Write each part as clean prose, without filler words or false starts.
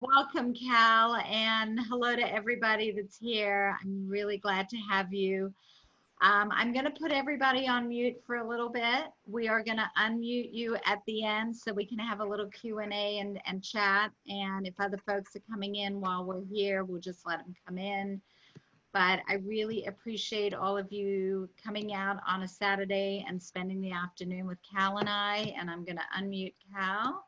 Welcome, Cal, and hello to everybody that's here. I'm really glad to have you. I'm going to put everybody on mute for a little bit. We are going to unmute you at the end so we can have a little Q&A and chat. And if other folks are coming in while we're here, we'll just let them come in. But I really appreciate all of you coming out on a Saturday and spending the afternoon with Cal and I. And I'm going to unmute Cal.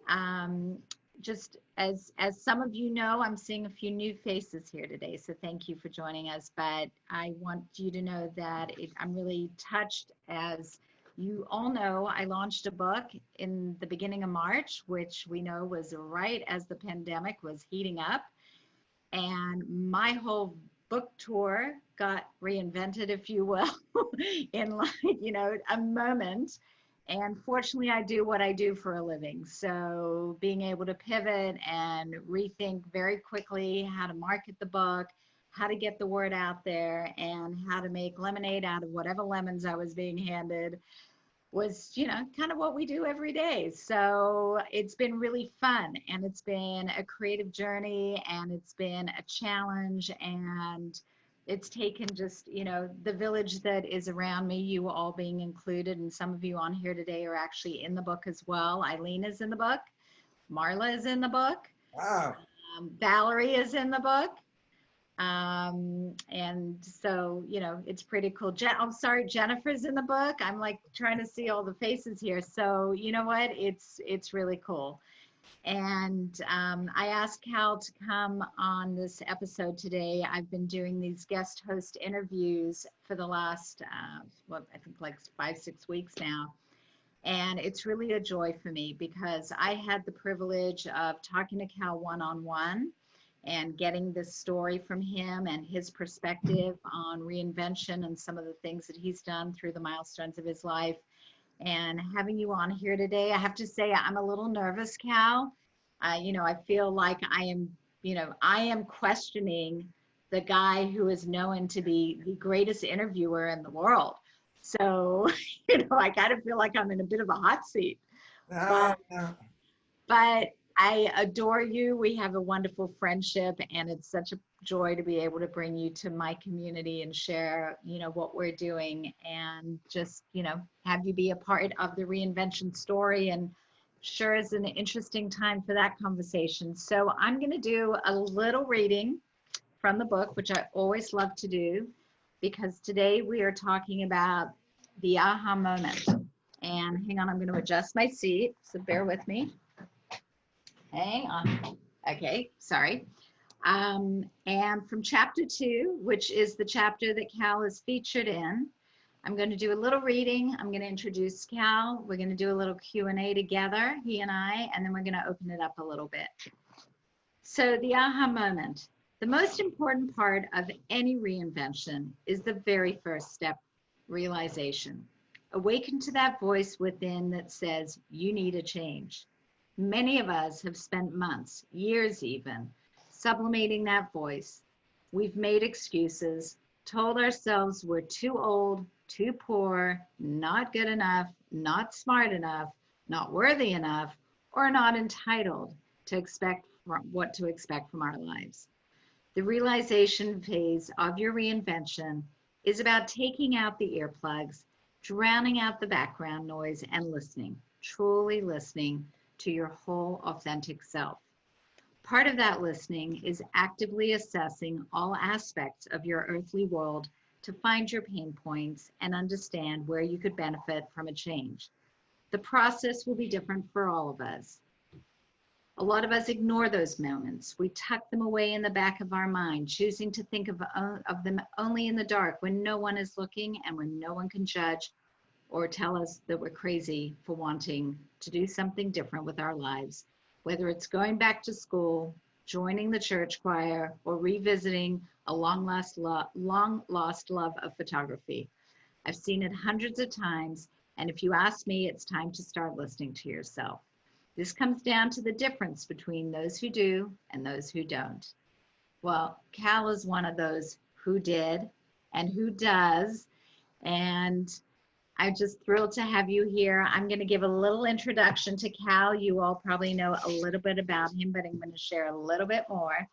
Um, just as some of you know, I'm seeing a few new faces here today, so thank you for joining us. But I want you to know that I'm really touched. As you all know, I launched a book in the beginning of March, which we know was right as the pandemic was heating up, and my whole book tour got reinvented, if you will, in like, a moment. And fortunately, I do what I do for a living. So being able to pivot and rethink very quickly how to market the book, how to get the word out there, and how to make lemonade out of whatever lemons I was being handed was, kind of what we do every day. So it's been really fun, and it's been a creative journey, and it's been a challenge, and it's taken just, the village that is around me, you all being included, and some of you on here today are actually in the book as well. Eileen is in the book. Marla is in the book. Wow. Valerie is in the book. And so, it's pretty cool. I'm sorry, Jennifer's in the book. I'm like trying to see all the faces here. So, you know what? It's really cool. And I asked Cal to come on this episode today. I've been doing these guest host interviews for the last, I think like 5-6 weeks now. And it's really a joy for me because I had the privilege of talking to Cal one-on-one and getting this story from him and his perspective on reinvention and some of the things that he's done through the milestones of his life. And having you on here today, I have to say I'm a little nervous, Cal. I feel like I am questioning the guy who is known to be the greatest interviewer in the world. So, I kind of feel like I'm in a bit of a hot seat. Uh, But but I adore you. We have a wonderful friendship, and it's such a joy to be able to bring you to my community and share, what we're doing, and just, have you be a part of the reinvention story. And sure is an interesting time for that conversation. So I'm going to do a little reading from the book, which I always love to do, because today we are talking about the aha moment. And hang on, I'm going to adjust my seat, so bear with me. Hang on. Okay, sorry. And from chapter 2, which is the chapter that Cal is featured in, I'm going to do a little reading. I'm going to introduce Cal. We're going to do a little Q&A together, he and I, and then we're going to open it up a little bit. So the aha moment. The most important part of any reinvention is the very first step, realization. Awaken to that voice within that says you need a change. Many of us have spent months, years even, sublimating that voice. We've made excuses, told ourselves we're too old, too poor, not good enough, not smart enough, not worthy enough, or not entitled to expect what to expect from our lives. The realization phase of your reinvention is about taking out the earplugs, drowning out the background noise, and listening, truly listening to your whole authentic self. Part of that listening is actively assessing all aspects of your earthly world to find your pain points and understand where you could benefit from a change. The process will be different for all of us. A lot of us ignore those moments. We tuck them away in the back of our mind, choosing to think of them only in the dark when no one is looking and when no one can judge or tell us that we're crazy for wanting to do something different with our lives, whether it's going back to school, joining the church choir, or revisiting a long lost love of photography. I've seen it hundreds of times, and if you ask me, it's time to start listening to yourself. This comes down to the difference between those who do and those who don't. Well, Cal is one of those who did and who does, and I'm just thrilled to have you here. I'm going to give a little introduction to Cal. You all probably know a little bit about him, but I'm going to share a little bit more.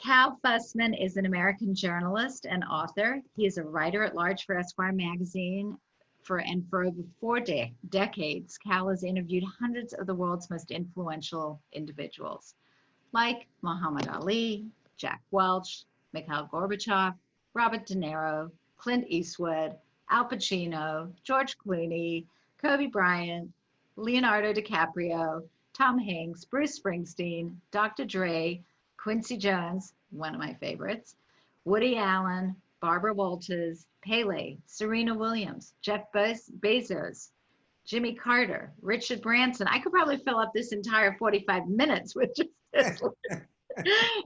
Cal Fussman is an American journalist and author. He is a writer at large for Esquire magazine for over 4 decades. Cal has interviewed hundreds of the world's most influential individuals, like Muhammad Ali, Jack Welch, Mikhail Gorbachev, Robert De Niro, Clint Eastwood, Al Pacino, George Clooney, Kobe Bryant, Leonardo DiCaprio, Tom Hanks, Bruce Springsteen, Dr. Dre, Quincy Jones, one of my favorites, Woody Allen, Barbara Walters, Pele, Serena Williams, Jeff Bezos, Jimmy Carter, Richard Branson. I could probably fill up this entire 45 minutes with just this list.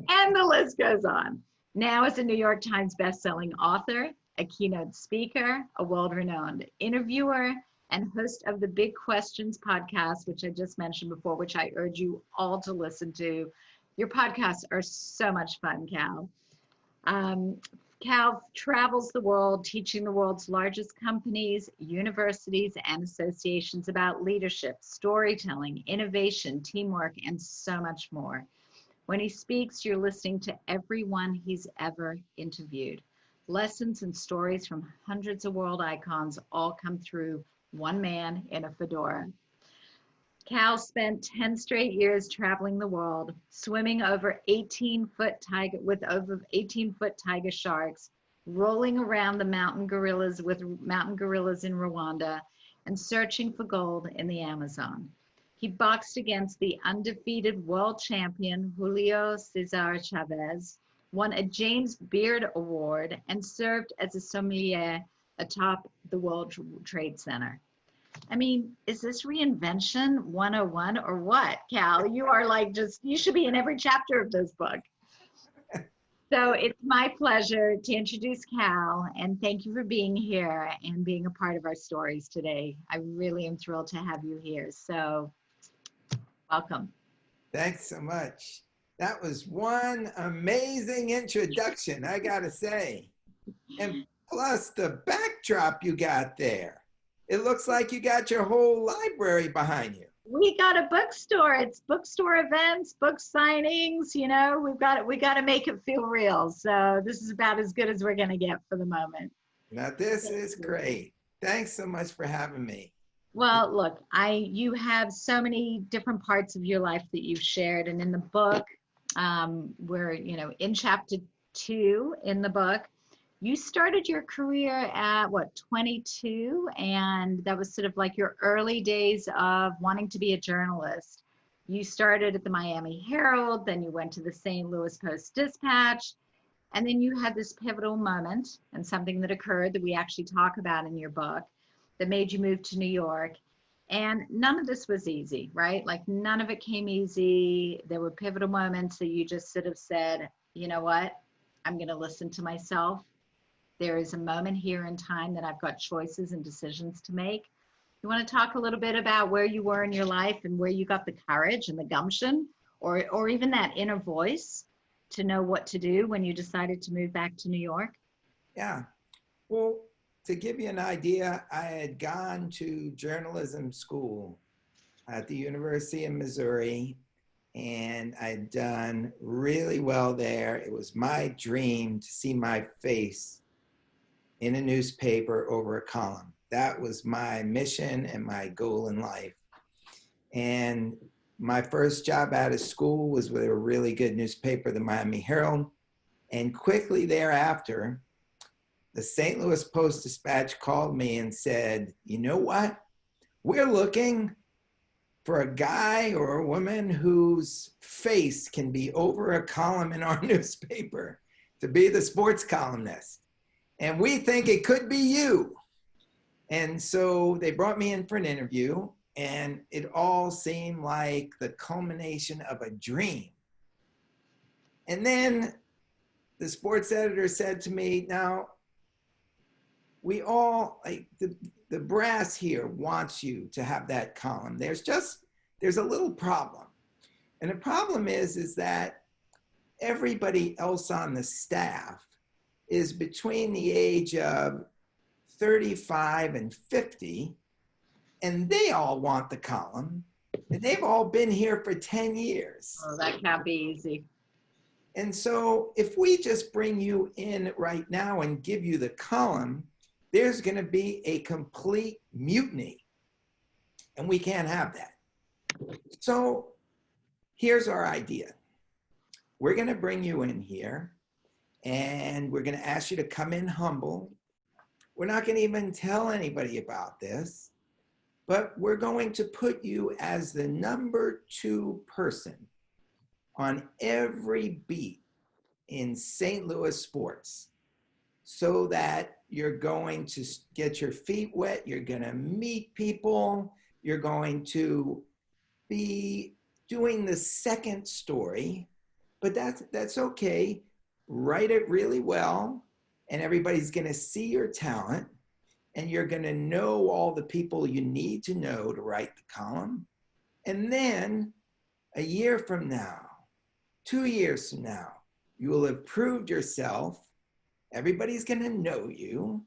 And the list goes on. Now as a New York Times bestselling author, a keynote speaker, a world-renowned interviewer, and host of the Big Questions podcast, which I just mentioned before, which I urge you all to listen to. Your podcasts are so much fun, Cal. Cal travels the world teaching the world's largest companies, universities, and associations about leadership, storytelling, innovation, teamwork, and so much more. When he speaks, you're listening to everyone he's ever interviewed. Lessons and stories from hundreds of world icons all come through one man in a fedora. Cal spent 10 straight years traveling the world, swimming over 18-foot tiger with over 18-foot tiger sharks, rolling around the mountain gorillas with mountain gorillas in Rwanda, and searching for gold in the Amazon. He boxed against the undefeated world champion Julio Cesar Chavez, won a James Beard Award, and served as a sommelier atop the World Trade Center. I mean, is this Reinvention 101 or what, Cal? You are like you should be in every chapter of this book. So it's my pleasure to introduce Cal, and thank you for being here and being a part of our stories today. I really am thrilled to have you here. So welcome. Thanks so much. That was one amazing introduction, I gotta say. And plus the backdrop you got there. It looks like you got your whole library behind you. We got a bookstore. It's bookstore events, book signings. You know, we got to make it feel real. So this is about as good as we're going to get for the moment. Now this is great. Thanks so much for having me. Well, look, you have so many different parts of your life that you've shared, and in the book, we're in chapter 2 in the book. You started your career at 22, and that was sort of like your early days of wanting to be a journalist. You started at the Miami Herald, then you went to the St. Louis Post-Dispatch, and then you had this pivotal moment and something that occurred that we actually talk about in your book that made you move to New York. And none of this was easy, right? Like none of it came easy. There were pivotal moments that you just sort of said, you know what, I'm going to listen to myself. There is a moment here in time that I've got choices and decisions to make. You want to talk a little bit about where you were in your life and where you got the courage and the gumption or even that inner voice to know what to do when you decided to move back to New York? Yeah. Well, to give you an idea, I had gone to journalism school at the University of Missouri, and I'd done really well there. It was my dream to see my face in a newspaper over a column. That was my mission and my goal in life. And my first job out of school was with a really good newspaper, the Miami Herald. And quickly thereafter, the St. Louis Post-Dispatch called me and said, you know what? We're looking for a guy or a woman whose face can be over a column in our newspaper to be the sports columnist. And we think it could be you. And so they brought me in for an interview, and it all seemed like the culmination of a dream. And then the sports editor said to me, now, we all, like the brass here wants you to have that column. There's a little problem. And the problem is that everybody else on the staff is between the age of 35 and 50, and they all want the column, and they've all been here for 10 years. Oh, that can't be easy. And so if we just bring you in right now and give you the column, there's going to be a complete mutiny, and we can't have that. So here's our idea. We're going to bring you in here, and we're going to ask you to come in humble. We're not going to even tell anybody about this, but we're going to put you as the number 2 person on every beat in St. Louis sports, so that you're going to get your feet wet, you're going to meet people, you're going to be doing the second story, but that's okay. Write it really well, and everybody's going to see your talent, and you're going to know all the people you need to know to write the column. And then a year from now, 2 years from now, you will have proved yourself. Everybody's going to know you,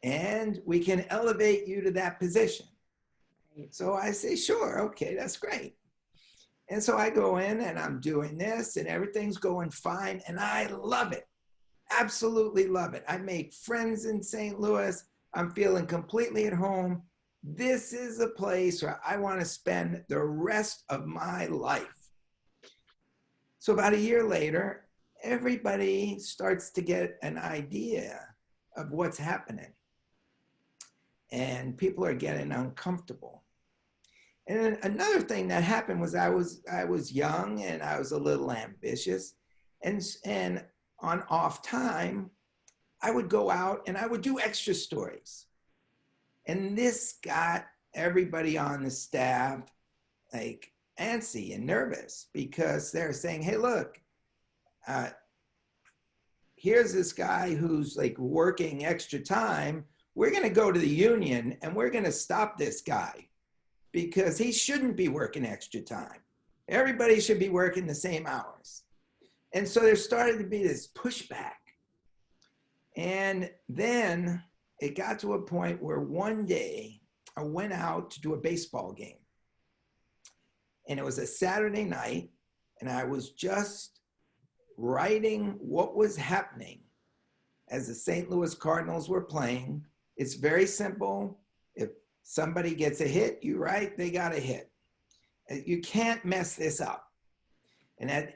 and we can elevate you to that position. So I say, sure, okay, that's great. And so I go in and I'm doing this, and everything's going fine, and I love it. Absolutely love it. I make friends in St. Louis. I'm feeling completely at home. This is a place where I want to spend the rest of my life. So about a year later, everybody starts to get an idea of what's happening, and people are getting uncomfortable. And then another thing that happened was I was young, and I was a little ambitious, and on off time, I would go out and I would do extra stories. And this got everybody on the staff like antsy and nervous, because they're saying, hey, look, here's this guy who's like working extra time. We're going to go to the union and we're going to stop this guy, because he shouldn't be working extra time. Everybody should be working the same hours. And so there started to be this pushback. And then it got to a point where one day I went out to do a baseball game. And it was a Saturday night, and I was just writing what was happening as the St. Louis Cardinals were playing. It's very simple. If somebody gets a hit, you write, they got a hit. You can't mess this up. And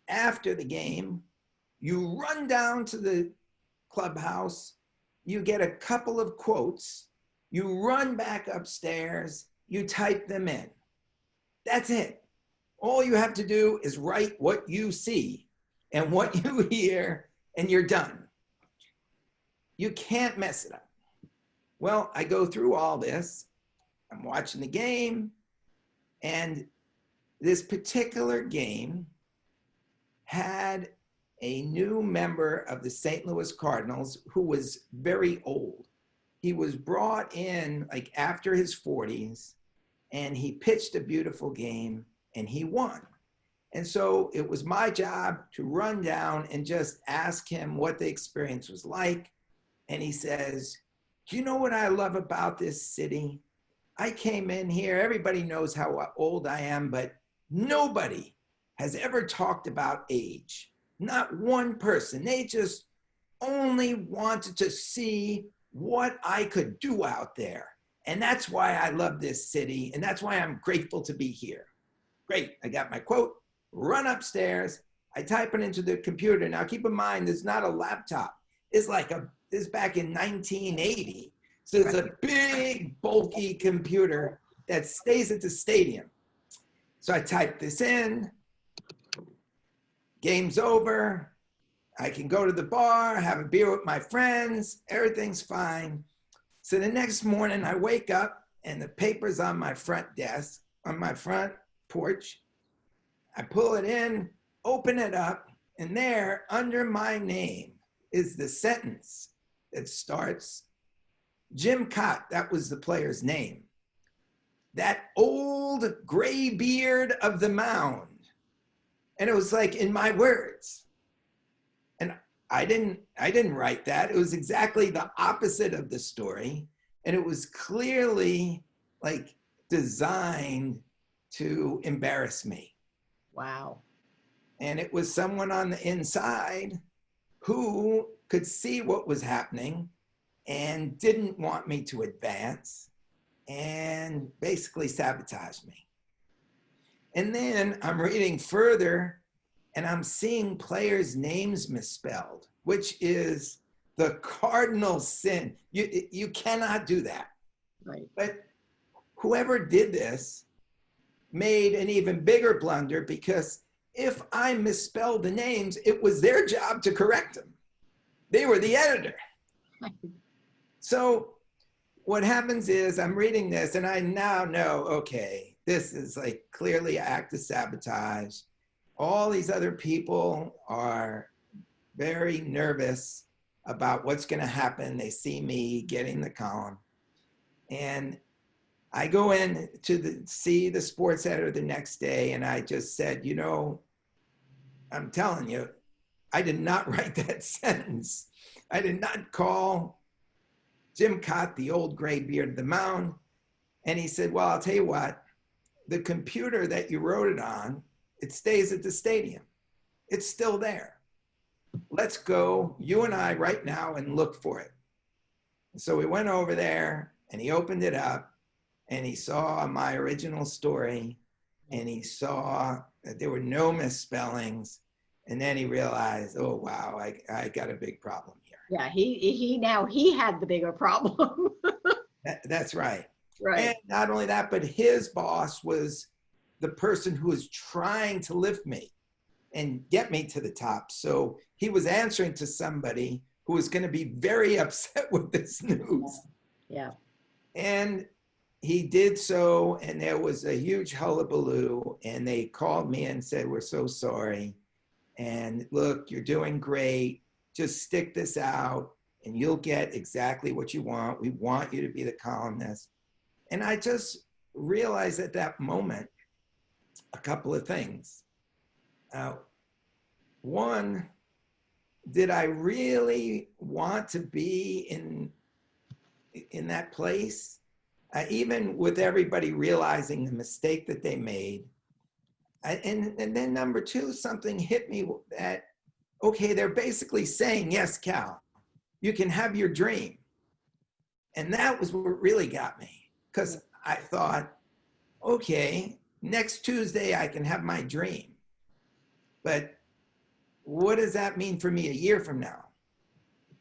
after the game, you run down to the clubhouse, you get a couple of quotes, you run back upstairs, you type them in. That's it. All you have to do is write what you see and what you hear, and you're done. You can't mess it up. Well, I go through all this. I'm watching the game, and this particular game had a new member of the St. Louis Cardinals who was very old. He was brought in like after his 40s, and he pitched a beautiful game, and he won. And so it was my job to run down and just ask him what the experience was like. And he says, do you know what I love about this city? I came in here, everybody knows how old I am, but nobody has ever talked about age. Not one person. They just only wanted to see what I could do out there. And that's why I love this city, and that's why I'm grateful to be here. Great, I got my quote, run upstairs, I type it into the computer. Now keep in mind, there's not a laptop. It's like this is back in 1980. So it's a big, bulky computer that stays at the stadium. So I type this in, game's over, I can go to the bar, have a beer with my friends, everything's fine. So the next morning I wake up and the paper's on my front desk, on my front porch. I pull it in, open it up, and there under my name is the sentence that starts, Jim Cott, that was the player's name. That old gray beard of the mound. And it was like in my words. And I didn't write that. It was exactly the opposite of the story. And it was clearly like designed to embarrass me. Wow. And it was someone on the inside who could see what was happening and didn't want me to advance and basically sabotage me. And then I'm reading further and I'm seeing players' names misspelled, which is the cardinal sin. You cannot do that. Right. But whoever did this made an even bigger blunder, because if I misspelled the names, it was their job to correct them. They were the editor. So what happens is I'm reading this and I now know, okay, this is like clearly an act of sabotage. All these other people are very nervous about what's going to happen. They see me getting the column. And I go in to see the sports editor the next day, and I just said, you know, I'm telling you, I did not write that sentence. I did not call Jim Cott the old gray beard of the mound. And he said, well, I'll tell you what, the computer that you wrote it on, it stays at the stadium. It's still there. Let's go, you and I, right now and look for it. So we went over there and he opened it up and he saw my original story and he saw that there were no misspellings. And then he realized, oh, wow, I got a big problem here. Yeah, he had the bigger problem. That's right. Right. And not only that, but his boss was the person who was trying to lift me and get me to the top. So he was answering to somebody who was going to be very upset with this news. Yeah. And he did so, and there was a huge hullabaloo, and they called me and said, we're so sorry. And look, you're doing great. Just stick this out and you'll get exactly what you want. We want you to be the columnist. And I just realized at that moment a couple of things. One, did I really want to be in that place? Even with everybody realizing the mistake that they made. And then number two, something hit me that, okay, they're basically saying, yes, Cal, you can have your dream. And that was what really got me, because I thought, okay, next Tuesday I can have my dream. But what does that mean for me a year from now,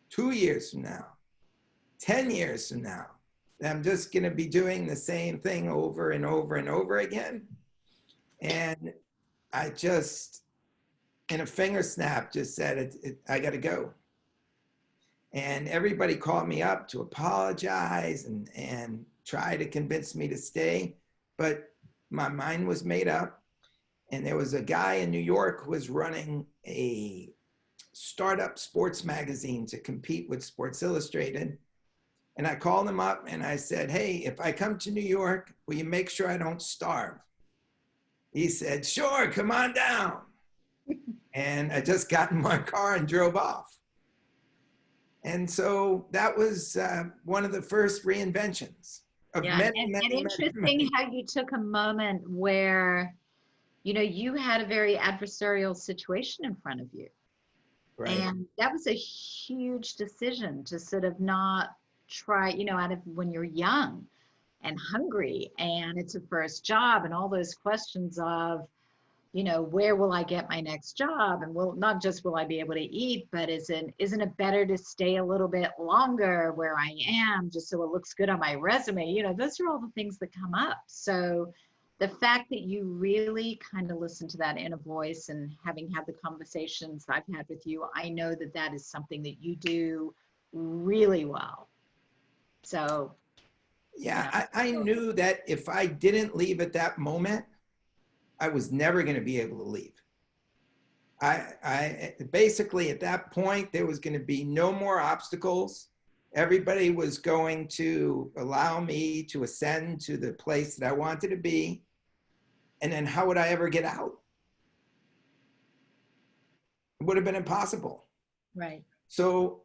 2 years from now, 10 years from now? I'm just going to be doing the same thing over and over and over again. And I just, in a finger snap, just said, I got to go. And everybody called me up to apologize and try to convince me to stay. But my mind was made up. And there was a guy in New York who was running a startup sports magazine to compete with Sports Illustrated. And I called him up and I said, hey, if I come to New York, will you make sure I don't starve? He said, sure, come on down. And I just got in my car and drove off. And so that was one of the first reinventions of many. Interesting how you took a moment where, you know, you had a very adversarial situation in front of you. Right. And that was a huge decision to sort of not try, you know, out of when you're young and hungry and it's a first job and all those questions of, you know, where will I get my next job? And not just will I be able to eat, but isn't it better to stay a little bit longer where I am just so it looks good on my resume? You know, those are all the things that come up. So the fact that you really kind of listen to that inner voice, and having had the conversations I've had with you, I know that that is something that you do really well. So yeah, I knew that if I didn't leave at that moment, I was never going to be able to leave. I basically at that point, there was going to be no more obstacles. Everybody was going to allow me to ascend to the place that I wanted to be. And then how would I ever get out? It would have been impossible. Right. So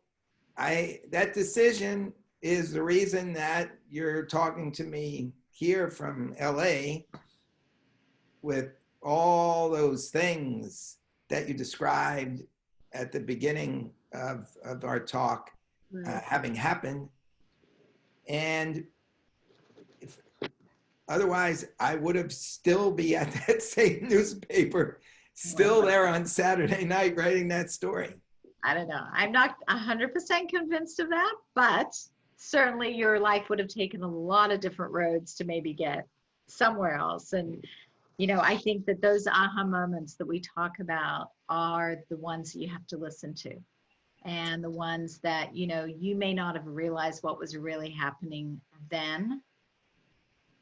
that decision is the reason that you're talking to me here from LA with all those things that you described at the beginning of our talk Right. having happened. And if, otherwise, I would have still be at that same newspaper, Right. still there on Saturday night writing that story. I don't know. I'm not 100% convinced of that, but certainly your life would have taken a lot of different roads to maybe get somewhere else. And, I think that those aha moments that we talk about are the ones that you have to listen to. And the ones that, you may not have realized what was really happening then,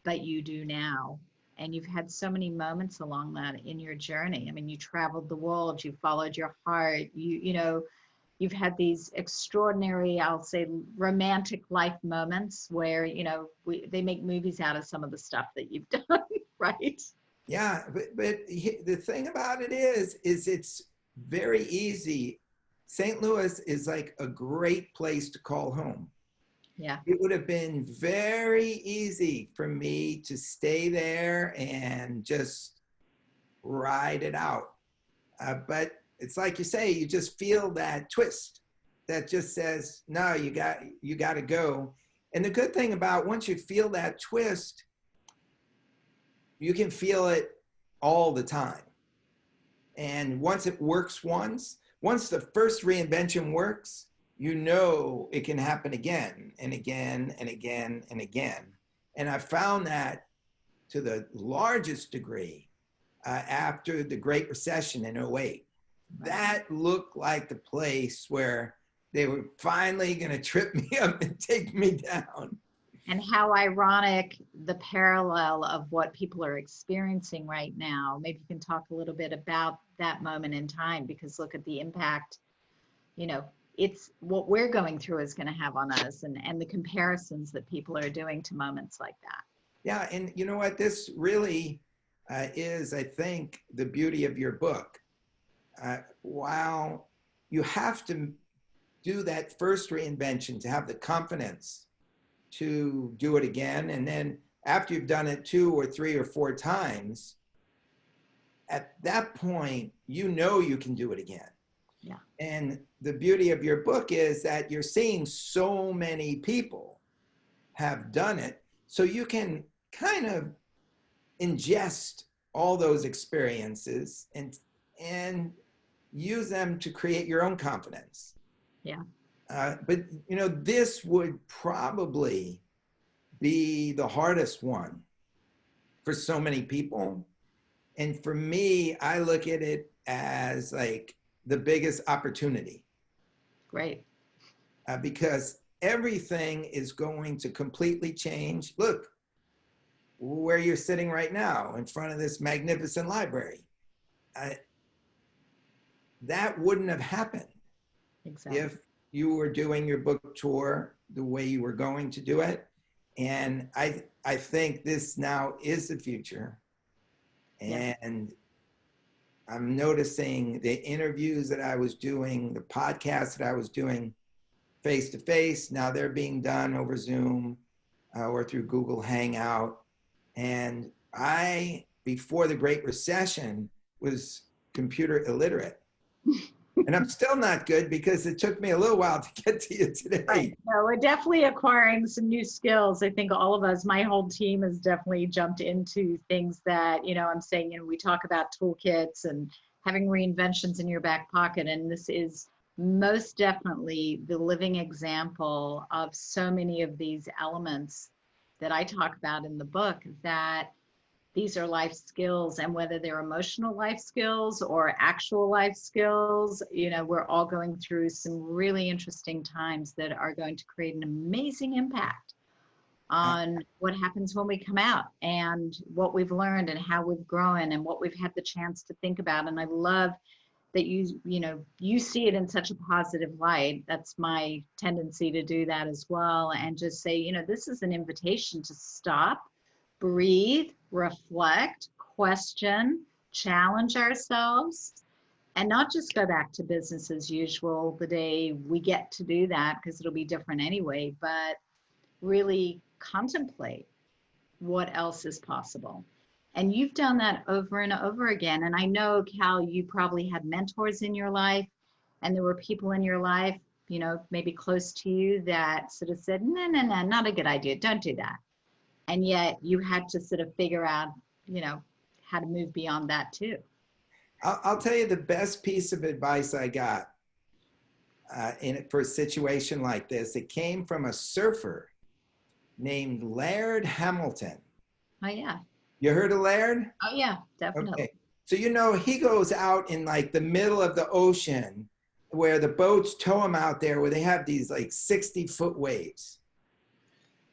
but you do now. And you've had so many moments along that in your journey. I mean, you traveled the world, you followed your heart, you've had these extraordinary, I'll say, romantic life moments where, they make movies out of some of the stuff that you've done, right? Yeah, but the thing about it is it's very easy. St. Louis is like a great place to call home. Yeah. It would have been very easy for me to stay there and just ride it out. But it's like you say, you just feel that twist that just says, no, you got to go. And the good thing about once you feel that twist, you can feel it all the time. And once it works once the first reinvention works, it can happen again and again and again and again. And I found that to the largest degree after the Great Recession in 2008. That looked like the place where they were finally going to trip me up and take me down. And how ironic the parallel of what people are experiencing right now. Maybe you can talk a little bit about that moment in time, because look at the impact, it's what we're going through is going to have on us, and the comparisons that people are doing to moments like that. Yeah, and you know what? This really is, I think, the beauty of your book. While you have to do that first reinvention to have the confidence to do it again, and then after you've done it 2 or 3 or 4 times, at that point, you can do it again. Yeah. And the beauty of your book is that you're seeing so many people have done it, so you can kind of ingest all those experiences and use them to create your own confidence. Yeah. But this would probably be the hardest one for so many people. And for me, I look at it as like the biggest opportunity. Great. Because everything is going to completely change. Look, where you're sitting right now in front of this magnificent library. That wouldn't have happened if you were doing your book tour the way you were going to do it. And I think this now is the future. And I'm noticing the interviews that I was doing, the podcasts that I was doing face to face, now they're being done over Zoom or through Google Hangout. And I, before the Great Recession, was computer illiterate. And I'm still not good because it took me a little while to get to you today. Right. No, we're definitely acquiring some new skills. I think all of us, my whole team has definitely jumped into things that, I'm saying, we talk about toolkits and having reinventions in your back pocket. And this is most definitely the living example of so many of these elements that I talk about in the book, that these are life skills, and whether they're emotional life skills or actual life skills, we're all going through some really interesting times that are going to create an amazing impact on what happens when we come out, and what we've learned and how we've grown and what we've had the chance to think about. And I love that you see it in such a positive light. That's my tendency to do that as well, and just say, this is an invitation to stop, breathe, reflect, question, challenge ourselves, and not just go back to business as usual the day we get to do that, because it'll be different anyway, but really contemplate what else is possible. And you've done that over and over again. And I know, Cal, you probably had mentors in your life, and there were people in your life, maybe close to you, that sort of said, no, no, no, not a good idea. Don't do that. And yet you had to sort of figure out, how to move beyond that too. I'll tell you the best piece of advice I got for a situation like this. It came from a surfer named Laird Hamilton. Oh, yeah. You heard of Laird? Oh, yeah, definitely. Okay. So, he goes out in like the middle of the ocean where the boats tow him out there, where they have these like 60-foot waves.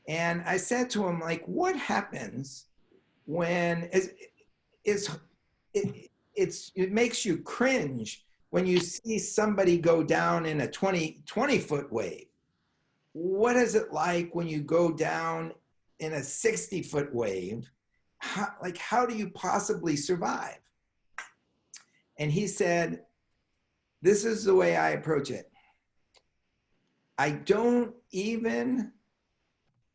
And I said to him, like, what happens when it makes you cringe when you see somebody go down in a 20-foot wave? What is it like when you go down in a 60-foot wave? How do you possibly survive? And he said, this is the way I approach it. I don't even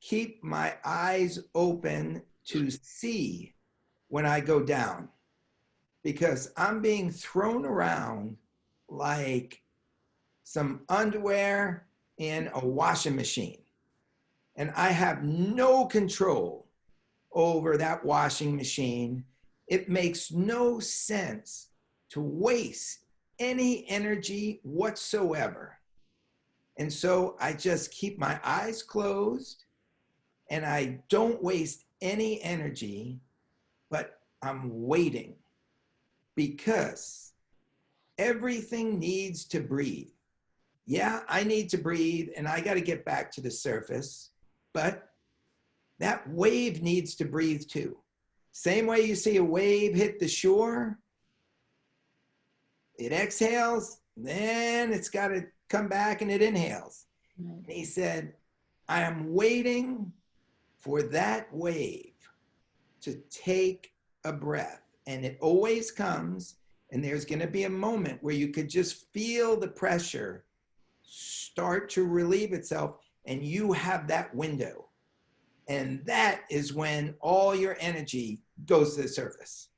keep my eyes open to see when I go down, because I'm being thrown around like some underwear in a washing machine. And I have no control over that washing machine. It makes no sense to waste any energy whatsoever. And so I just keep my eyes closed and I don't waste any energy, but I'm waiting, because everything needs to breathe. Yeah, I need to breathe and I got to get back to the surface, but that wave needs to breathe too. Same way you see a wave hit the shore, it exhales, then it's got to come back and it inhales. And he said, I am waiting for that wave to take a breath. And it always comes, and there's going to be a moment where you could just feel the pressure start to relieve itself, and you have that window. And that is when all your energy goes to the surface.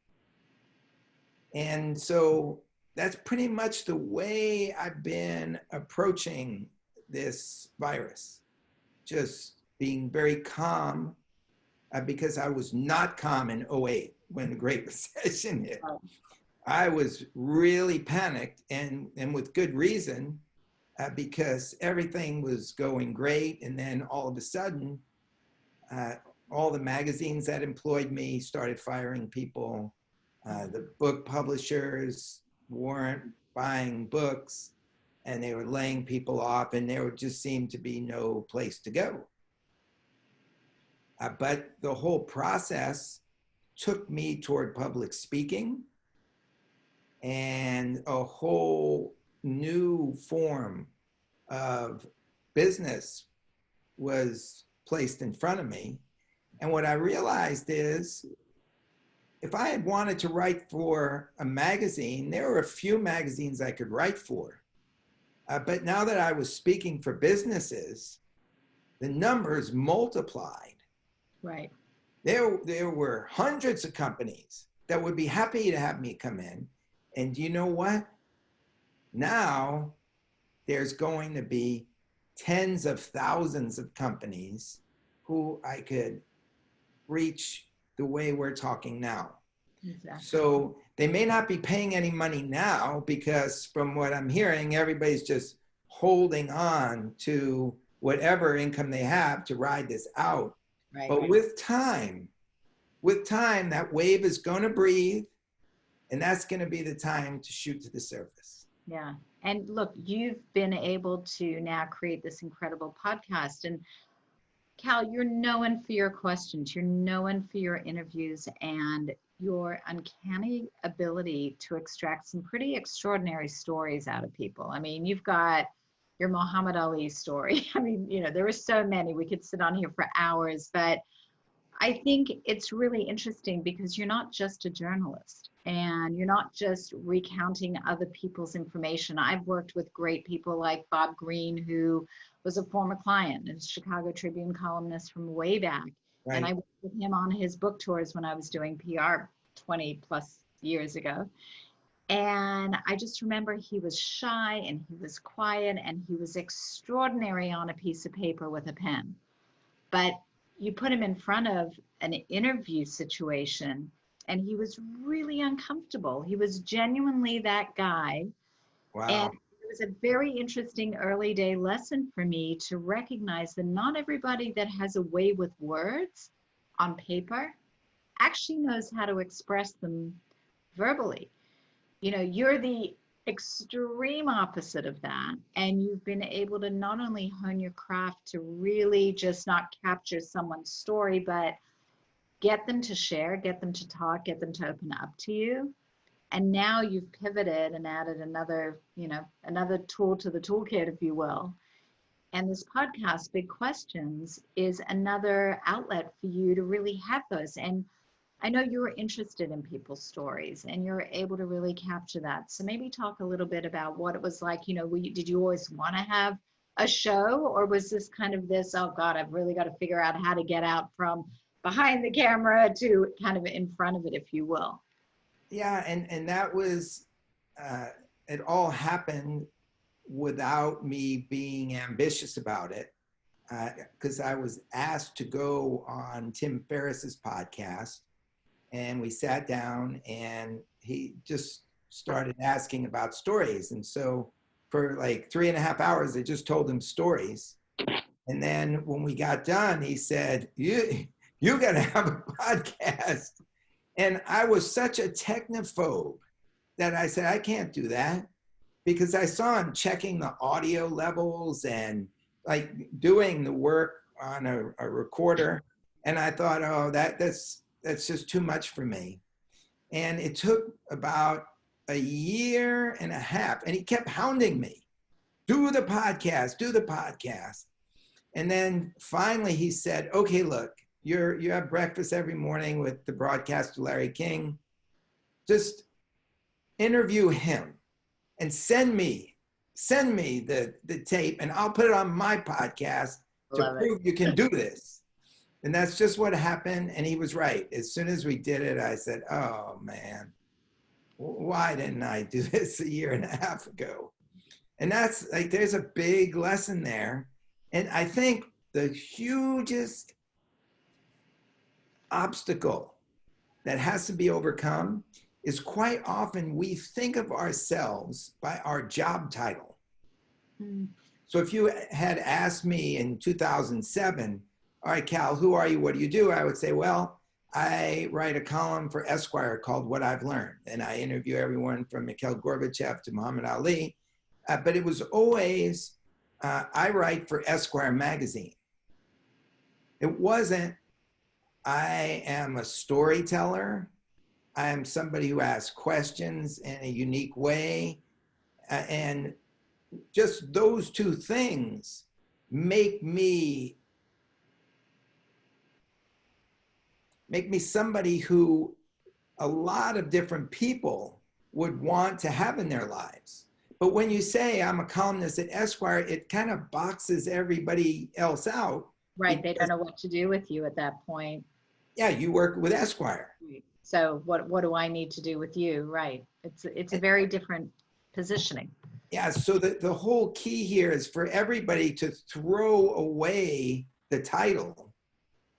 And so that's pretty much the way I've been approaching this virus. Just being very calm, because I was not calm in 2008 when the Great Recession hit. I was really panicked, and with good reason, because everything was going great. And then all of a sudden, all the magazines that employed me started firing people. The book publishers weren't buying books, and they were laying people off, and there just seemed to be no place to go. But the whole process took me toward public speaking, and a whole new form of business was placed in front of me. And what I realized is, if I had wanted to write for a magazine, there were a few magazines I could write for. But now that I was speaking for businesses, the numbers multiplied. Right. There were hundreds of companies that would be happy to have me come in. And you know what? Now there's going to be tens of thousands of companies who I could reach the way we're talking now. Exactly. So they may not be paying any money now, because from what I'm hearing, everybody's just holding on to whatever income they have to ride this out. Right. But with time, that wave is going to breathe, and that's going to be the time to shoot to the surface. Yeah. And look, you've been able to now create this incredible podcast. And Cal, you're known for your questions. You're known for your interviews and your uncanny ability to extract some pretty extraordinary stories out of people. I mean, you've got your Muhammad Ali story. I mean, there were so many. We could sit on here for hours, but I think it's really interesting because you're not just a journalist and you're not just recounting other people's information. I've worked with great people like Bob Greene, who was a former client and Chicago Tribune columnist from way back. And I Right. worked with him on his book tours when I was doing PR 20 plus years ago. And I just remember he was shy and he was quiet and he was extraordinary on a piece of paper with a pen. But you put him in front of an interview situation and he was really uncomfortable. He was genuinely that guy. And Wow. it was a very interesting early day lesson for me to recognize that not everybody that has a way with words on paper actually knows how to express them verbally. You know, you're the extreme opposite of that. And you've been able to not only hone your craft to really just not capture someone's story, but get them to share, get them to talk, get them to open up to you. And now you've pivoted and added another, another tool to the toolkit, if you will. And this podcast, Big Questions, is another outlet for you to really have those. And I know you were interested in people's stories and you're able to really capture that. So maybe talk a little bit about what it was like. Did you always want to have a show, or was this kind of this, oh God, I've really got to figure out how to get out from behind the camera to kind of in front of it, if you will? Yeah, and that was it all happened without me being ambitious about it, because I was asked to go on Tim Ferriss's podcast, and we sat down, and he just started asking about stories, and so for like 3.5 hours, I just told him stories, and then when we got done, he said, "You got to have a podcast." And I was such a technophobe that I said, I can't do that, because I saw him checking the audio levels and like doing the work on a recorder. And I thought, oh, that's just too much for me. And it took about a year and a half, and he kept hounding me, do the podcast, do the podcast. And then finally he said, okay, look, you have breakfast every morning with the broadcaster Larry King. Just interview him and send me the tape, and I'll put it on my podcast to Love it. prove you can do this. And that's just what happened. And he was right. As soon as we did it, I said, oh man, why didn't I do this a year and a half ago? And that's like, there's a big lesson there. And I think the hugest obstacle that has to be overcome is quite often we think of ourselves by our job title. Mm. So if you had asked me in 2007, all right, Cal, who are you? What do you do? I would say, well, I write a column for Esquire called What I've Learned. And I interview everyone from Mikhail Gorbachev to Muhammad Ali. But it was always, I write for Esquire magazine. It wasn't, I am a storyteller. I am somebody who asks questions in a unique way. And just those two things make me somebody who a lot of different people would want to have in their lives. But when you say I'm a columnist at Esquire, it kind of boxes everybody else out. Right. They don't know what to do with you at that point. Yeah, you work with Esquire. So what do I need to do with you? Right. It's a very different positioning. Yeah. So the whole key here is for everybody to throw away the title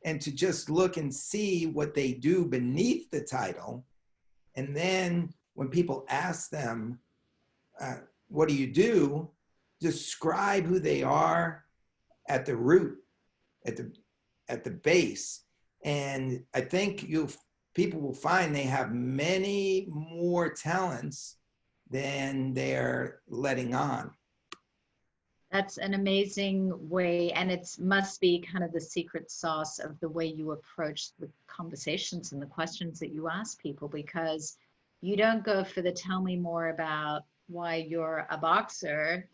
and to just look and see what they do beneath the title. And then when people ask them, what do you do? Describe who they are at the root, at the base. And I think people will find they have many more talents than they're letting on. That's an amazing way, and it must be kind of the secret sauce of the way you approach the conversations and the questions that you ask people, because you don't go for the tell me more about why you're a boxer.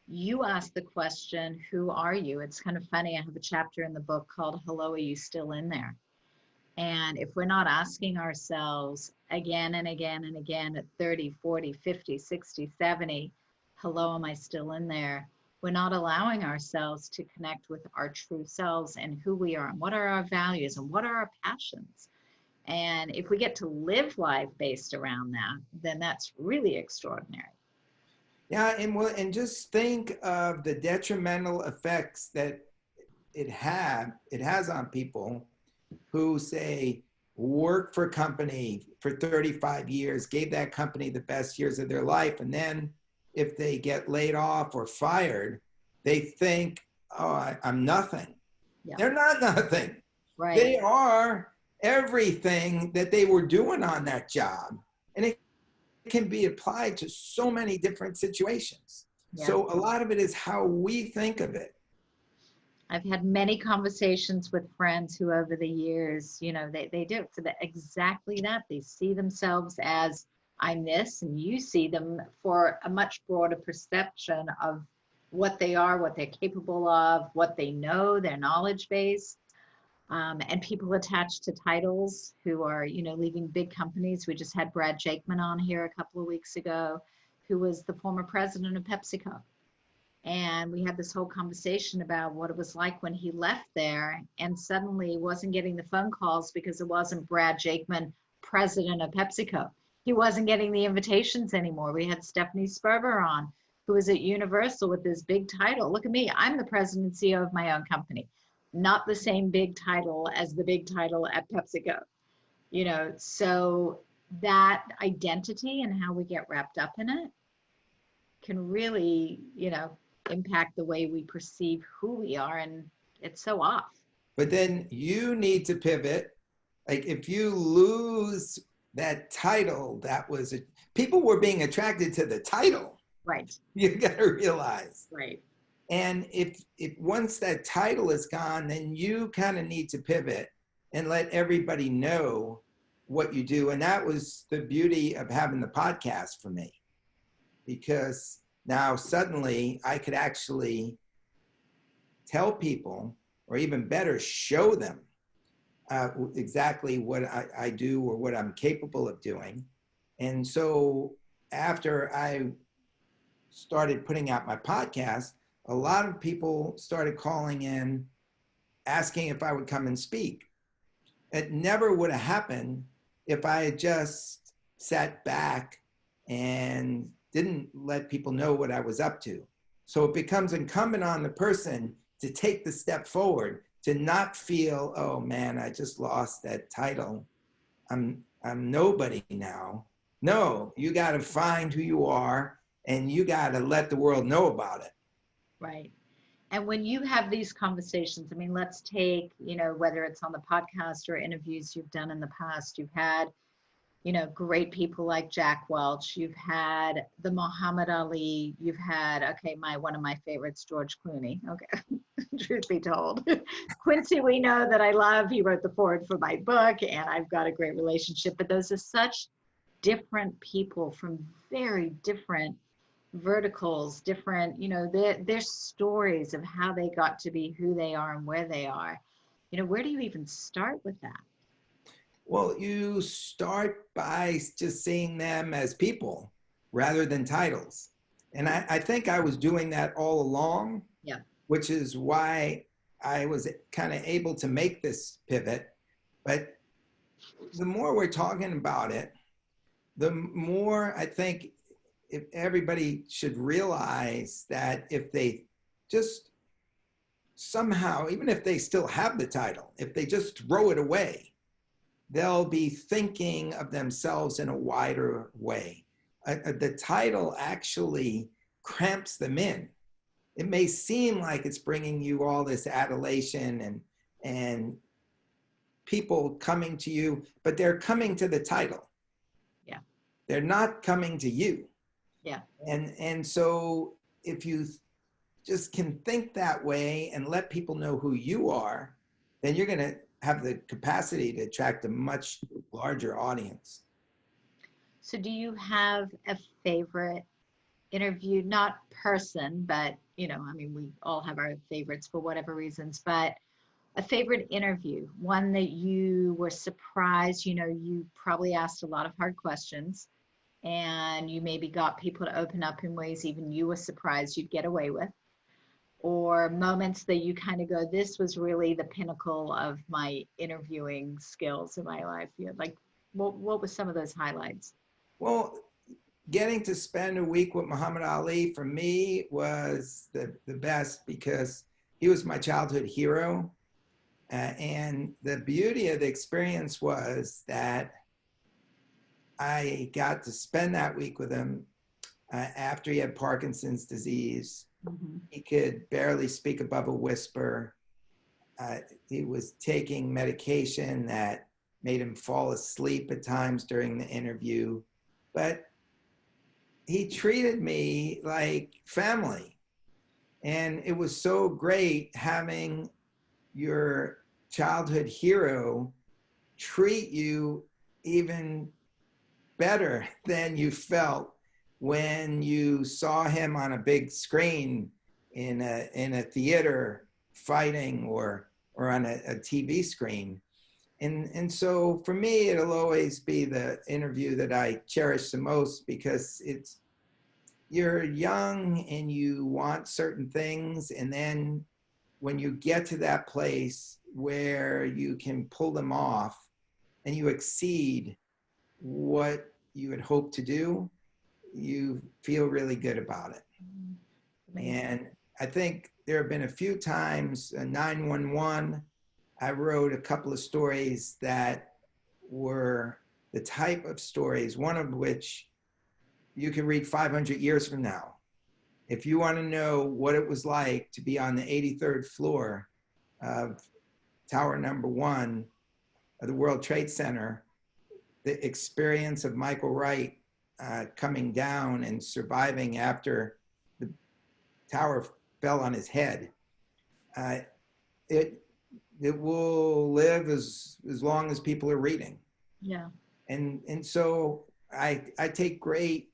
you ask the question, who are you? It's kind of funny. I have a chapter in the book called Hello, Are You Still in There? And if we're not asking ourselves again and again and again at 30, 40, 50, 60, 70, hello, am I still in there? We're not allowing ourselves to connect with our true selves and who we are and what are our values and what are our passions. And if we get to live life based around that, then that's really extraordinary. Yeah, and just think of the detrimental effects that it has on people who say work for a company for 35 years, gave that company the best years of their life, and then if they get laid off or fired, they think, oh, I'm nothing. Yeah. They're not nothing. Right. They are everything that they were doing on that job. And it can be applied to so many different situations. Yeah. So a lot of it is how we think of it. I've had many conversations with friends who over the years, they do it for exactly that. They see themselves as I'm this, and you see them for a much broader perception of what they are, what they're capable of, what they know, their knowledge base. And people attached to titles who are, leaving big companies. We just had Brad Jakeman on here a couple of weeks ago, who was the former president of PepsiCo. And we had this whole conversation about what it was like when he left there and suddenly wasn't getting the phone calls because it wasn't Brad Jakeman, president of PepsiCo. He wasn't getting the invitations anymore. We had Stephanie Sperber on, who was at Universal with this big title. Look at me, I'm the president and CEO of my own company. Not the same big title as the big title at PepsiCo. So that identity and how we get wrapped up in it can really, impact the way we perceive who we are, and it's so off. But then you need to pivot. Like if you lose that title, people were being attracted to the title. Right. You got to realize. Right. And if once that title is gone, then you kind of need to pivot and let everybody know what you do. And that was the beauty of having the podcast for me, because now suddenly I could actually tell people, or even better, show them exactly what I do or what I'm capable of doing. And so after I started putting out my podcast, a lot of people started calling in, asking if I would come and speak. It never would have happened if I had just sat back and didn't let people know what I was up to. So it becomes incumbent on the person to take the step forward, to not feel, oh man, I just lost that title. I'm nobody now. No, you got to find who you are and you got to let the world know about it. Right. And when you have these conversations, I mean, let's take, whether it's on the podcast or interviews you've done in the past, you've had, great people like Jack Welch, you've had the Muhammad Ali, you've had, one of my favorites, George Clooney. Okay. Truth be told. Quincy, we know that I love, he wrote the foreword for my book and I've got a great relationship, but those are such different people from very different verticals, different, their stories of how they got to be who they are and where they are. Where do you even start with that? Well, you start by just seeing them as people rather than titles. And I think I was doing that all along, yeah, which is why I was kind of able to make this pivot. But the more we're talking about it, the more I think if everybody should realize that if they just somehow, even if they still have the title, if they just throw it away, they'll be thinking of themselves in a wider way. The title actually cramps them in. It may seem like it's bringing you all this adulation and people coming to you, but they're coming to the title. Yeah. They're not coming to you. Yeah. And so if you just can think that way and let people know who you are, then you're going to have the capacity to attract a much larger audience. So do you have a favorite interviewed, not person, but, you know, I mean, we all have our favorites for whatever reasons, but a favorite interview, one that you were surprised, you know, you probably asked a lot of hard questions and you maybe got people to open up in ways even you were surprised you'd get away with, or moments that you kind of go, this was really the pinnacle of my interviewing skills in my life. You know, like, what was some of those highlights? Well, getting to spend a week with Muhammad Ali for me was the best because he was my childhood hero. And the beauty of the experience was that I got to spend that week with him after he had Parkinson's disease. Mm-hmm. He could barely speak above a whisper. He was taking medication that made him fall asleep at times during the interview. But he treated me like family. And it was so great having your childhood hero treat you even better than you felt when you saw him on a big screen in a theater fighting or on a TV screen. And so for me, it'll always be the interview that I cherish the most because you're young and you want certain things. And then when you get to that place where you can pull them off and you exceed what you had hoped to do, you feel really good about it. Amazing. And I think there have been a few times, 911, I wrote a couple of stories that were the type of stories, one of which you can read 500 years from now. If you want to know what it was like to be on the 83rd floor of Tower Number 1 of the World Trade Center, the experience of Michael Wright coming down and surviving after the tower fell on his head, it will live as long as people are reading. Yeah. And so I take great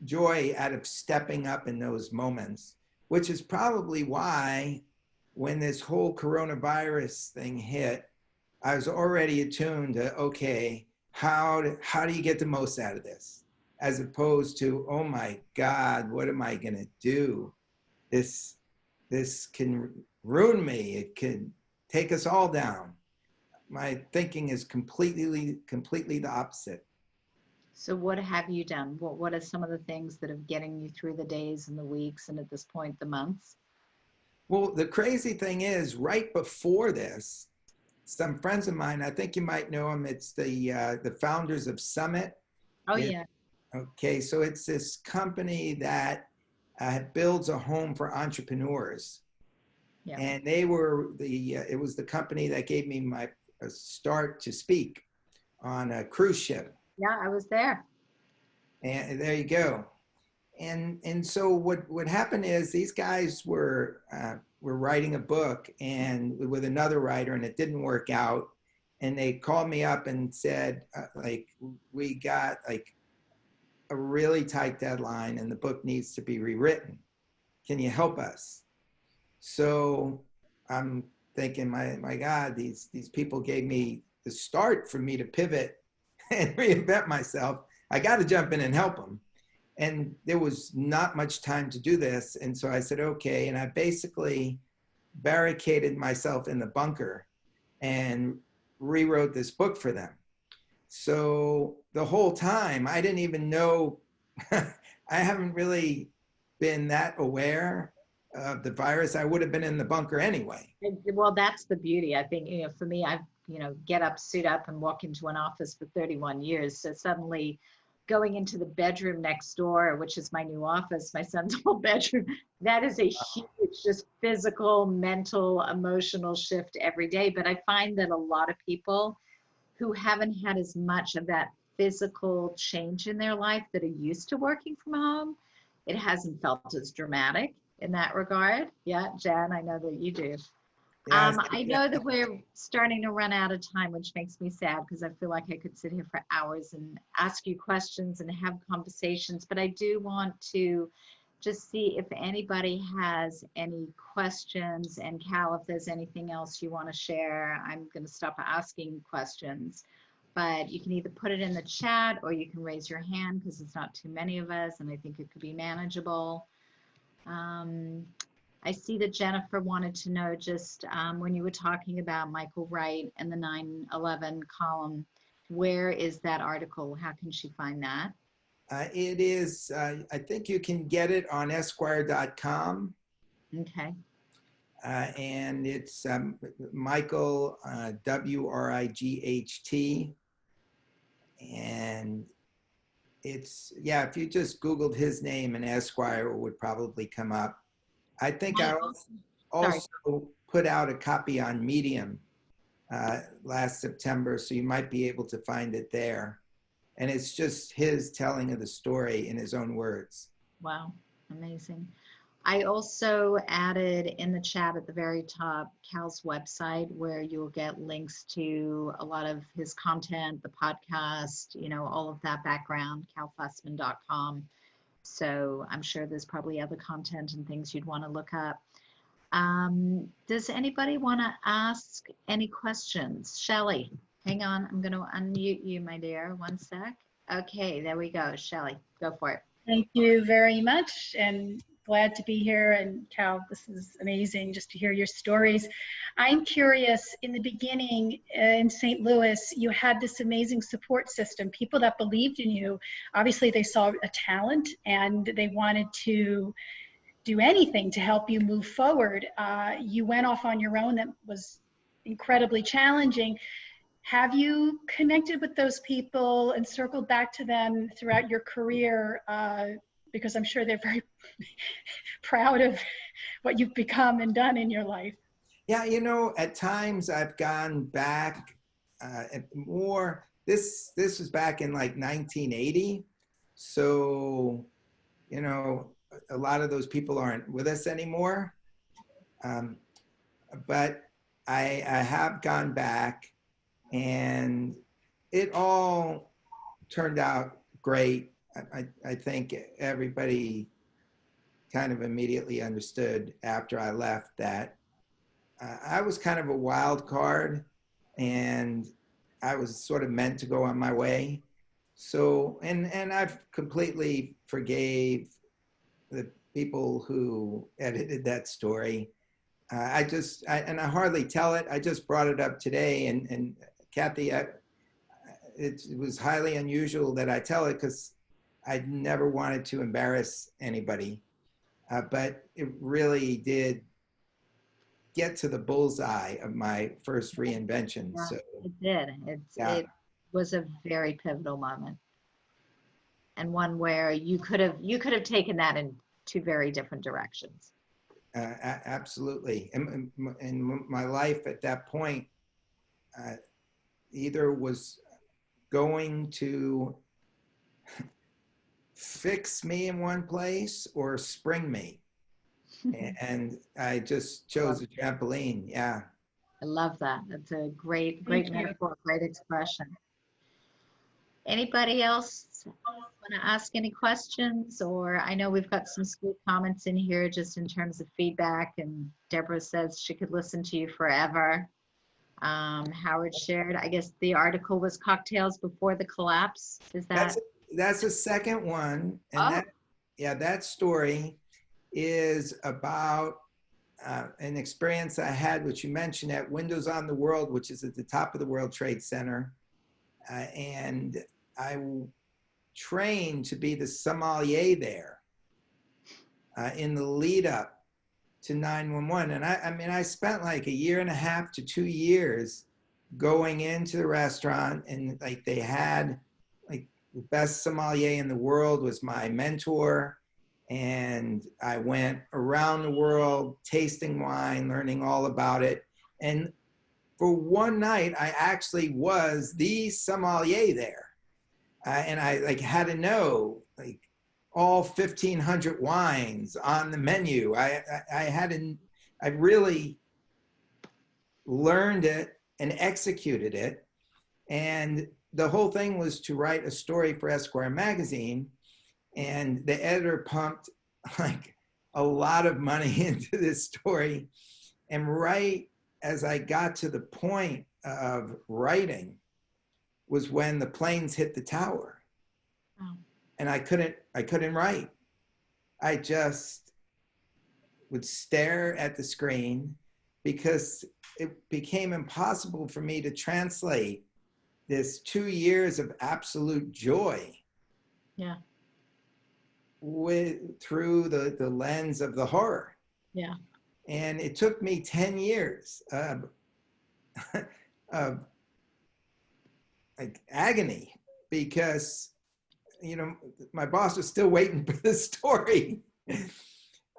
joy out of stepping up in those moments, which is probably why when this whole coronavirus thing hit, I was already attuned to, okay, how do you get the most out of this? As opposed to, oh my God, what am I gonna do? This can ruin me. It can take us all down. My thinking is completely the opposite. So what have you done? What are some of the things that are getting you through the days and the weeks and at this point the months? Well, the crazy thing is, right before this, some friends of mine, I think you might know them. It's the founders of Summit. Oh yeah. Okay, so it's this company that builds a home for entrepreneurs. Yeah. And they were it was the company that gave me my start to speak on a cruise ship. Yeah, I was there. And there you go. And so what happened is these guys were writing a book and with another writer, and it didn't work out. And they called me up and said, like, we got like a really tight deadline and the book needs to be rewritten. Can you help us? So I'm thinking, my God, these people gave me the start for me to pivot and reinvent myself. I got to jump in and help them. And there was not much time to do this. And so I said, okay. And I basically barricaded myself in the bunker and rewrote this book for them. So the whole time, I didn't even know, I haven't really been that aware of the virus. I would have been in the bunker anyway. Well, that's the beauty. I think, you know, for me, I've, you know, get up, suit up and walk into an office for 31 years. So suddenly going into the bedroom next door, which is my new office, my son's old bedroom, that is a huge, just physical, mental, emotional shift every day. But I find that a lot of people who haven't had as much of that physical change in their life that are used to working from home, it hasn't felt as dramatic in that regard. Yeah, Jen, I know that you do. Yes. I know that we're starting to run out of time, which makes me sad because I feel like I could sit here for hours and ask you questions and have conversations. But I do want to just see if anybody has any questions. And Cal, if there's anything else you want to share, I'm going to stop asking questions. But you can either put it in the chat or you can raise your hand because it's not too many of us and I think it could be manageable. I see that Jennifer wanted to know just when you were talking about Michael Wright and the 9/11 column, where is that article? How can she find that? It is, I think you can get it on esquire.com. Okay. And it's Michael, W-R-I-G-H-T. And it's, yeah, if you just Googled his name and Esquire, it would probably come up. I think I also put out a copy on Medium last September, so you might be able to find it there. And it's just his telling of the story in his own words. Wow, amazing. I also added in the chat at the very top Cal's website where you'll get links to a lot of his content, the podcast, you know, all of that background, calfussman.com. So I'm sure there's probably other content and things you'd want to look up. Does anybody want to ask any questions? Shelley, hang on. I'm going to unmute you, my dear. One sec. Okay, there we go. Shelley, go for it. Thank you very much, and glad to be here. And Cal, this is amazing just to hear your stories. I'm curious, in the beginning in St. Louis, you had this amazing support system, people that believed in you. Obviously, they saw a talent and they wanted to do anything to help you move forward. You went off on your own. That was incredibly challenging. Have you connected with those people and circled back to them throughout your career? Because I'm sure they're very proud of what you've become and done in your life. Yeah, you know, at times I've gone back more. This was back in like 1980. So, you know, a lot of those people aren't with us anymore. But I have gone back, and it all turned out great. I think everybody kind of immediately understood after I left that I was kind of a wild card, and I was sort of meant to go on my way. So, and I've completely forgave the people who edited that story. And I hardly tell it. I just brought it up today, and Kathi, it was highly unusual that I tell it because I never wanted to embarrass anybody, but it really did get to the bullseye of my first reinvention. Yeah, so it did. It was a very pivotal moment, and one where you could have taken that in two very different directions. Absolutely. And my life at that point either was going to fix me in one place or spring me. And I just chose a trampoline. Yeah. I love that. That's a great metaphor, great expression. Anybody else want to ask any questions? Or I know we've got some sweet comments in here just in terms of feedback, and Deborah says she could listen to you forever. Howard shared, I guess the article was Cocktails Before the Collapse. Is that? That's a second one. And that story is about an experience I had, which you mentioned, at Windows on the World, which is at the top of the World Trade Center. And I trained to be the sommelier there in the lead up to 9/11. And I mean, I spent like 1.5 to 2 years going into the restaurant, and like they had like the best sommelier in the world was my mentor. And I went around the world tasting wine, learning all about it. And for one night, I actually was the sommelier there. And I like had to know like all 1,500 wines on the menu. I really learned it and executed it. And the whole thing was to write a story for Esquire magazine. And the editor pumped like a lot of money into this story. And right as I got to the point of writing was when the planes hit the tower. Wow. And I couldn't write. I just would stare at the screen because it became impossible for me to translate this 2 years of absolute joy through the lens of the horror. Yeah. And it took me 10 years of like agony because, you know, my boss was still waiting for the story.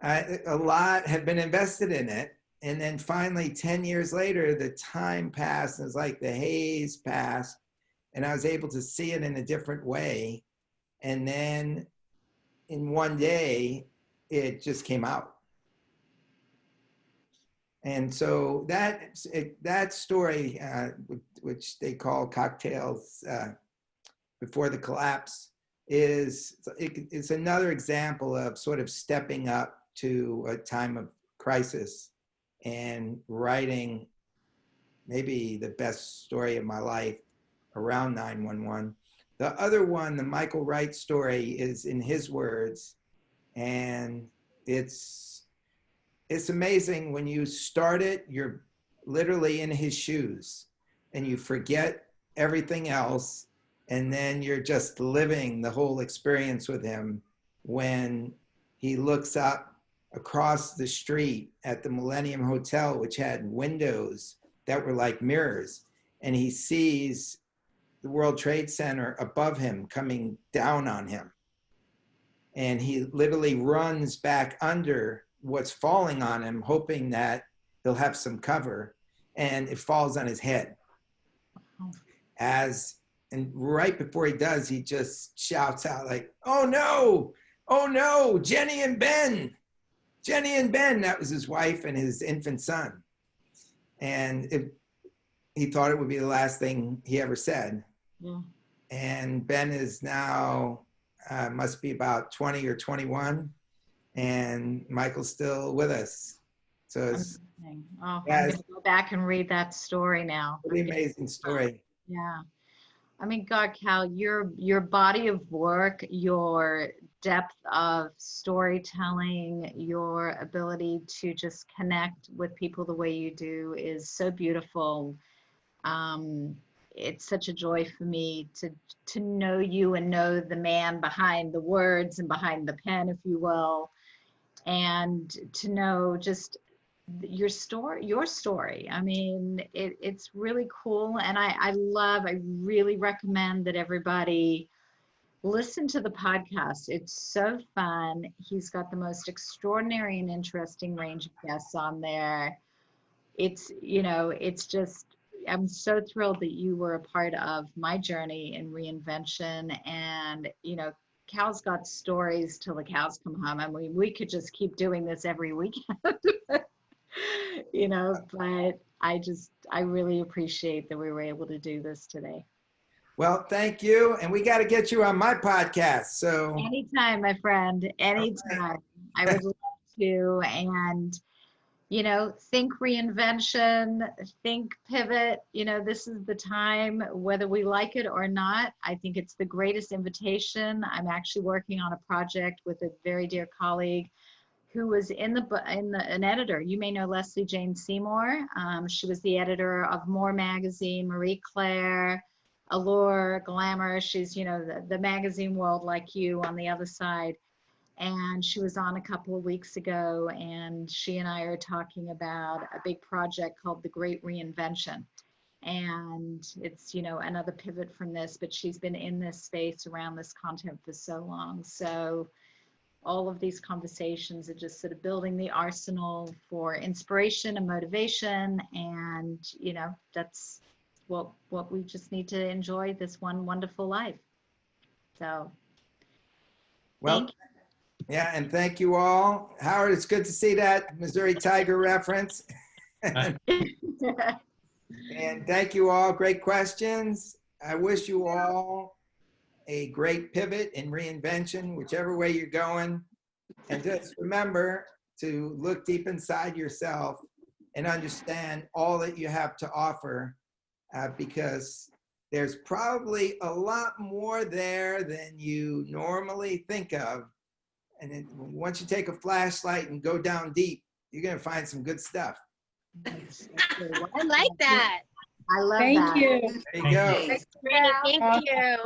A lot had been invested in it. And then finally, 10 years later, the time passed. It was like the haze passed. And I was able to see it in a different way. And then in one day, it just came out. And so that story, which they call Cocktails Before the Collapse, is another example of sort of stepping up to a time of crisis and writing maybe the best story of my life around 9/11. The other one, the Michael Wright story, is in his words, and it's amazing when you start it, you're literally in his shoes and you forget everything else. And then you're just living the whole experience with him when he looks up across the street at the Millennium Hotel, which had windows that were like mirrors. And he sees the World Trade Center above him coming down on him. And he literally runs back under what's falling on him, hoping that he'll have some cover, and it falls on his head. And right before he does, he just shouts out like, "Oh no, Jenny and Ben. Jenny and Ben." That was his wife and his infant son. And he thought it would be the last thing he ever said. Yeah. And Ben is now, must be about 20 or 21. And Michael's still with us. So it's I'm going to go back and read that story now. Really amazing story. Yeah. I mean, God, Cal, your body of work, your depth of storytelling, your ability to just connect with people the way you do is so beautiful. It's such a joy for me to know you and know the man behind the words and behind the pen, if you will, and to know just your story. I mean, it's really cool. And I really recommend that everybody listen to the podcast. It's so fun. He's got the most extraordinary and interesting range of guests on there. It's just, I'm so thrilled that you were a part of my journey in reinvention. And, Cal's got stories till the cows come home. I mean, we could just keep doing this every weekend. But I really appreciate that we were able to do this today. Well, thank you. And we got to get you on my podcast. So anytime, my friend, anytime. Okay. I would love to. And, think reinvention, think pivot. This is the time, whether we like it or not. I think it's the greatest invitation. I'm actually working on a project with a very dear colleague who was an editor. You may know Leslie Jane Seymour. She was the editor of More Magazine, Marie Claire, Allure, Glamour. She's, the magazine world like you on the other side. And she was on a couple of weeks ago, and she and I are talking about a big project called The Great Reinvention. And it's, another pivot from this, but she's been in this space around this content for so long. So all of these conversations are just sort of building the arsenal for inspiration and motivation. And, that's what we just need to enjoy this one wonderful life. So, well, yeah, and thank you all. Howard, it's good to see that Missouri Tiger reference. And thank you all. Great questions. I wish you all a great pivot in reinvention, whichever way you're going. And just remember to look deep inside yourself and understand all that you have to offer, because there's probably a lot more there than you normally think of. And then once you take a flashlight and go down deep, you're going to find some good stuff. I like that. I love Thank that. you. There you go. That's great. Thank you.